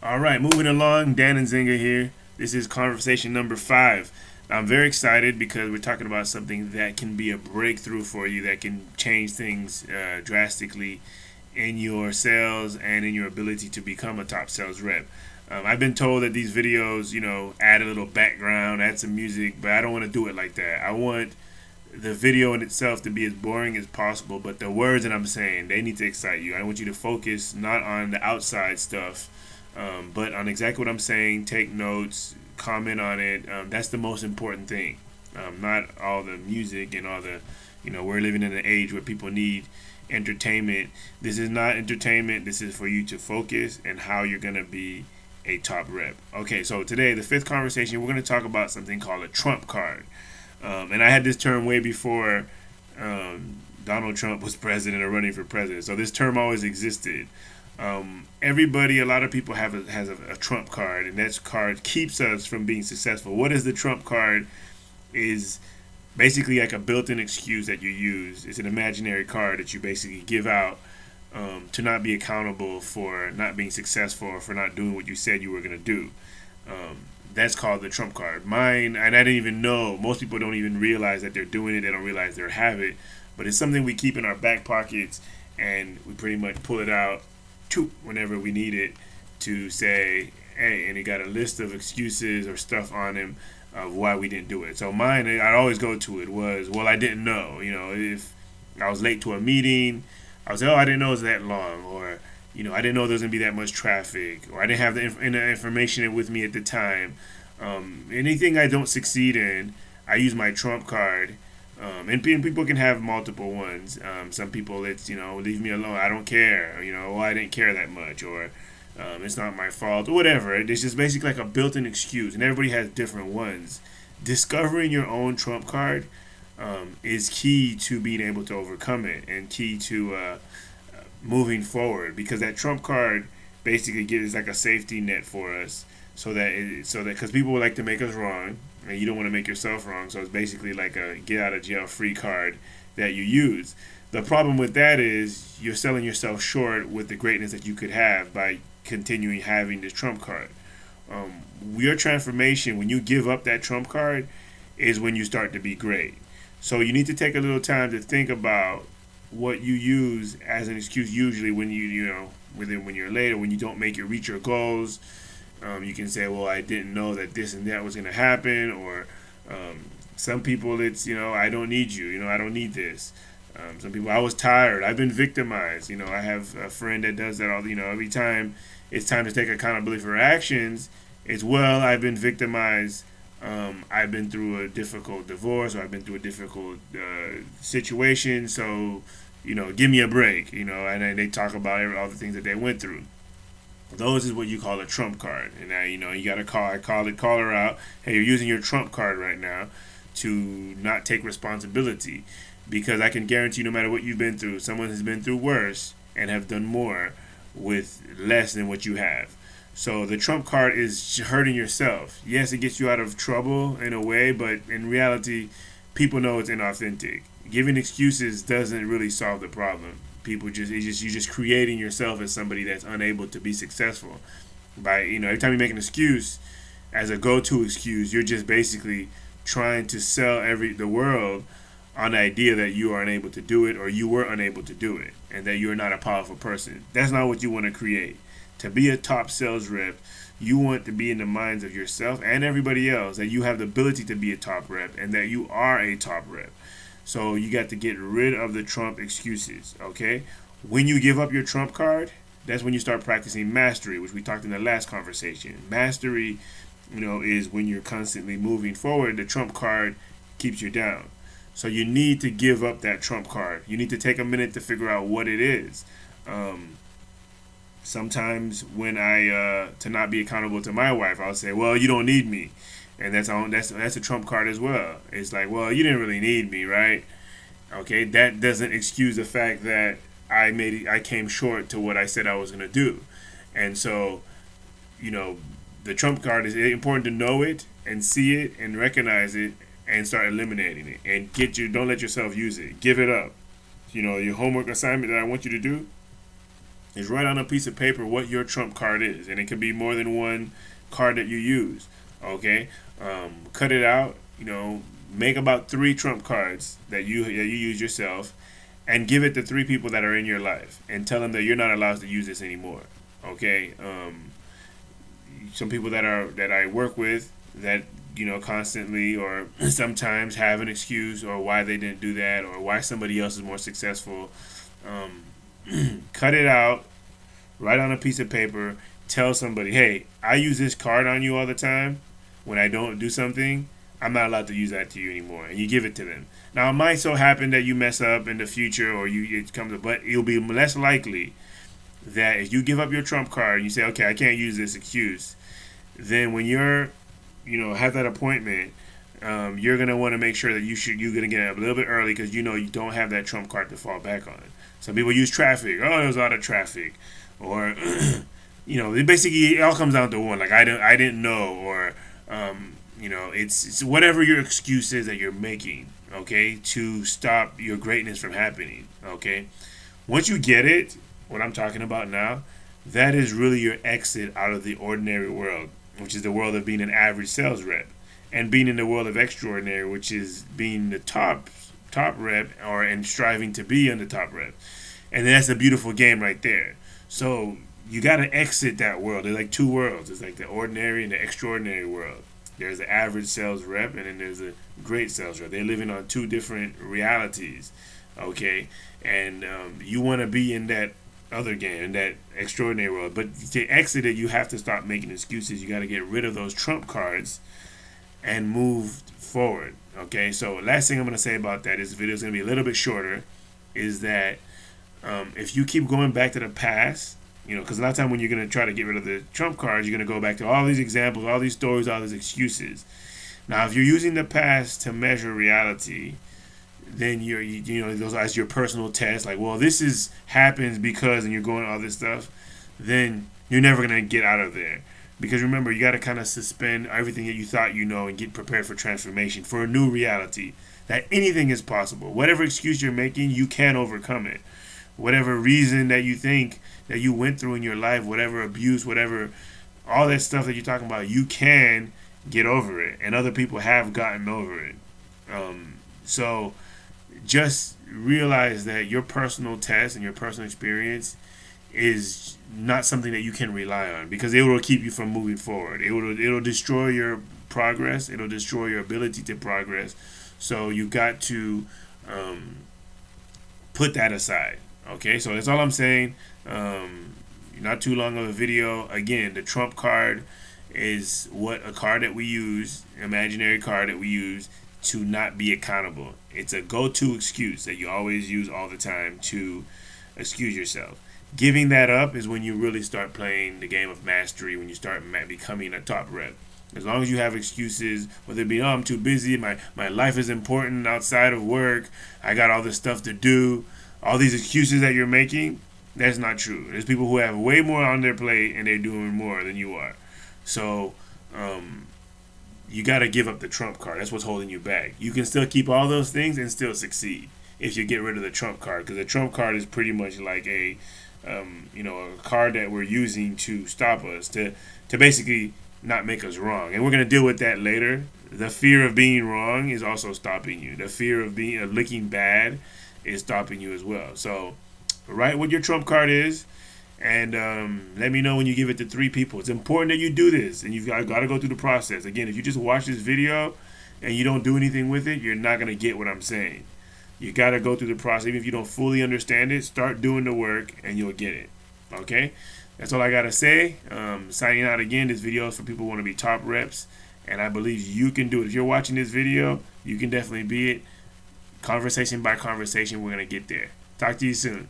All right, moving along. Dan and Nzinga here. This is conversation number 5. I'm very excited because we're talking about something that can be a breakthrough for you, that can change things drastically in your sales and in your ability to become a top sales rep. I've been told that these videos, add a little background, add some music, but I don't want to do it like that. I want the video in itself to be as boring as possible, but the words that I'm saying, they need to excite you. I want you to focus not on the outside stuff, but on exactly what I'm saying. Take notes, comment on it. That's the most important thing. Not all the music and all the, we're living in an age where people need entertainment. This is not entertainment. This is for you to focus and how you're going to be a top rep. Okay, so today, the 5th conversation, we're going to talk about something called a trump card. And I had this term way before Donald Trump was president or running for president. So this term always existed. A lot of people has a trump card, and that card keeps us from being successful. What is the trump card? Is basically like a built-in excuse that you use. It's an imaginary card that you basically give out to not be accountable for not being successful or for not doing what you said you were going to do. That's called the trump card. Mine, and I didn't even know. Most people don't even realize that they're doing it. They don't realize they have it. But it's something we keep in our back pockets, and we pretty much pull it out whenever we need it to say, hey, and he got a list of excuses or stuff on him of why we didn't do it. So mine, I'd always go to it was, well, I didn't know. If I was late to a meeting, I would say, oh, I didn't know it was that long, or I didn't know there was gonna be that much traffic, or I didn't have the information with me at the time. Anything I don't succeed in, I use my trump card. And people can have multiple ones. Some people, it's, leave me alone. I don't care. Well, I didn't care that much, or it's not my fault, or whatever. It's just basically like a built-in excuse, and everybody has different ones. Discovering your own trump card is key to being able to overcome it, and key to moving forward, because that trump card basically gives like a safety net for us, so that because people would like to make us wrong, and you don't want to make yourself wrong. So it's basically like a get out of jail free card that you use. The problem with that is you're selling yourself short with the greatness that you could have by continuing having this trump card. Your transformation, when you give up that trump card, is when you start to be great. So you need to take a little time to think about what you use as an excuse. Usually when when you're late, or when you don't reach your goals. You can say, well, I didn't know that this and that was going to happen, or some people, it's, I don't need you, I don't need this. Some people, I was tired, I've been victimized. I have a friend that does that every time it's time to take accountability for actions, it's, well, I've been victimized. I've been through a difficult divorce, or I've been through a difficult situation, so, give me a break, and then they talk about all the things that they went through. Those is what you call a trump card. And now, you got to call her out. Hey, you're using your trump card right now to not take responsibility. Because I can guarantee no matter what you've been through, someone has been through worse and have done more with less than what you have. So the trump card is hurting yourself. Yes, it gets you out of trouble in a way, but in reality, people know it's inauthentic. Giving excuses doesn't really solve the problem. You're just creating yourself as somebody that's unable to be successful. By every time you make an excuse as a go-to excuse, you're just basically trying to sell the world on the idea that you are unable to do it, or you were unable to do it, and that you're not a powerful person. That's not what you want to create. To be a top sales rep, you want to be in the minds of yourself and everybody else that you have the ability to be a top rep, and that you are a top rep. So you got to get rid of the Trump excuses, okay? When you give up your Trump card, that's when you start practicing mastery, which we talked in the last conversation. Mastery, is when you're constantly moving forward. The Trump card keeps you down. So you need to give up that Trump card. You need to take a minute to figure out what it is. Sometimes when to not be accountable to my wife, I'll say, well, you don't need me. And that's a trump card as well. It's like, well, you didn't really need me, right? Okay, that doesn't excuse the fact that I came short to what I said I was going to do. And so, the trump card is important to know it and see it and recognize it and start eliminating it. And don't let yourself use it. Give it up. Your homework assignment that I want you to do, is write on a piece of paper what your trump card is, and it could be more than one card that you use. Okay, cut it out. Make about 3 trump cards that you use yourself, and give it to 3 people that are in your life, and tell them that you're not allowed to use this anymore. Okay, some people that I work with that constantly or sometimes have an excuse or why they didn't do that or why somebody else is more successful. Cut it out, write on a piece of paper, tell somebody, hey, I use this card on you all the time. When I don't do something, I'm not allowed to use that to you anymore, and you give it to them. Now, it might so happen that you mess up in the future, or but it'll be less likely that if you give up your trump card and you say, okay, I can't use this excuse, then when you're, have that appointment, you're gonna want to make sure that you're gonna get up a little bit early because you don't have that trump card to fall back on. Some people use traffic. Oh, there's a lot of traffic, or it all comes down to one. Like I didn't know, or it's whatever your excuse is that you're making, okay, to stop your greatness from happening, okay? Once you get it, what I'm talking about now, that is really your exit out of the ordinary world, which is the world of being an average sales rep, and being in the world of extraordinary, which is being the top rep and striving to be on the top rep. And that's a beautiful game right there. So you got to exit that world. There's like 2 worlds. It's like the ordinary and the extraordinary world. There's the average sales rep, and then there's a great sales rep. They're living on 2 different realities, okay? And you want to be in that other game, in that extraordinary world. But to exit it, you have to stop making excuses. You got to get rid of those trump cards and move forward, okay? So last thing I'm going to say about that, this video is going to be a little bit shorter, is that if you keep going back to the past, because a lot of time when you're going to try to get rid of the trump cards, you're going to go back to all these examples, all these stories, all these excuses. Now, if you're using the past to measure reality, then those as your personal test, like, well, this happens because, and you're going all this stuff, then you're never going to get out of there. Because remember, you got to kind of suspend everything that you thought and get prepared for transformation, for a new reality, that anything is possible. Whatever excuse you're making, you can overcome it. Whatever reason that you think that you went through in your life, whatever abuse, whatever, all that stuff that you're talking about, you can get over it. And other people have gotten over it. So just realize that your personal test and your personal experience is not something that you can rely on, because it will keep you from moving forward. It'll destroy your progress. It'll destroy your ability to progress. So you got to put that aside. Okay, so that's all I'm saying. Not too long of a video. Again, the trump card is a card that we use, imaginary card that we use to not be accountable. It's a go-to excuse that you always use all the time to excuse yourself. Giving that up is when you really start playing the game of mastery, when you start becoming a top rep. As long as you have excuses, whether it be, I'm too busy, my life is important outside of work, I got all this stuff to do, all these excuses that you're making, that's not true. There's people who have way more on their plate and they're doing more than you are. So you got to give up the trump card. That's what's holding you back. You can still keep all those things and still succeed if you get rid of the trump card, because the trump card is pretty much like a card that we're using to stop us, to basically not make us wrong. And we're going to deal with that later. The fear of being wrong is also stopping you. The fear of looking bad is stopping you as well. So write what your trump card is, and let me know when you give it to 3 people. It's important that you do this, and you've got to go through the process. Again, if you just watch this video and you don't do anything with it, you're not going to get what I'm saying. You got to go through the process. Even if you don't fully understand it, start doing the work and you'll get it. Okay? That's all I got to say. Signing out again. This video is for people who want to be top reps, and I believe you can do it. If you're watching this video, you can definitely be it. Conversation by conversation, we're going to get there. Talk to you soon.